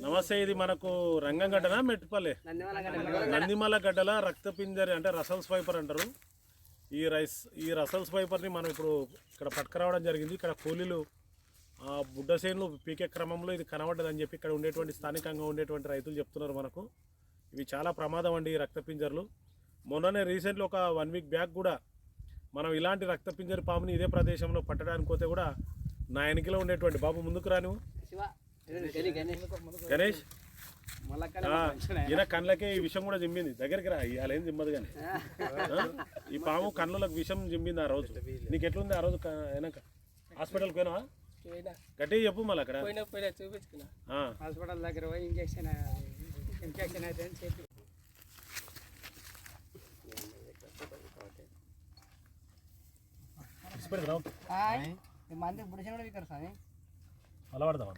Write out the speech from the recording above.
నమస్తే, ఇది మనకు రంగంగడ్డనా మెట్టుపల్లె? నందిమల గడ్డల రక్తపింజరి అంటే రసల్స్ వైపర్ అంటారు. ఈ రసల్స్ వైపర్ని మనం ఇప్పుడు ఇక్కడ పట్టుకురావడం జరిగింది. ఇక్కడ కూలీలు బుడ్డసేన్లు పీకే క్రమంలో ఇది కనబడ్డదని చెప్పి ఇక్కడ ఉండేటువంటి స్థానికంగా ఉండేటువంటి రైతులు చెప్తున్నారు మనకు. ఇవి చాలా ప్రమాదం అండి ఈ రక్తపింజర్లు. మొన్ననే రీసెంట్లీ ఒక 1 వీక్ బ్యాక్ కూడా మనం ఇలాంటి రక్తపింజరి పాముని ఇదే ప్రదేశంలో పట్టడానికి పోతే కూడా నా వెనకలో ఉండేటువంటి బాబు ముందుకు రాను గణేష్ ఈయన కళ్ళకే ఈ విషయం కూడా జిమ్మింది. దగ్గరికి రా, ఇవాళ ఏం జిమ్మదు కానీ ఈ పాము కళ్ళకు విషం జిమ్మింది ఆ రోజు. నీకు ఎట్లుంది ఆ రోజు? వెనక హాస్పిటల్కి పోయినావా? గట్టిగా చెప్పు మళ్ళీ అక్కడ చూపించుకున్నా హాస్పిటల్ దగ్గర పోయి ఇంజక్షన్ అయితే మంది బుడిసిన కూడా వికర్ స్వామి అలా పడదామా?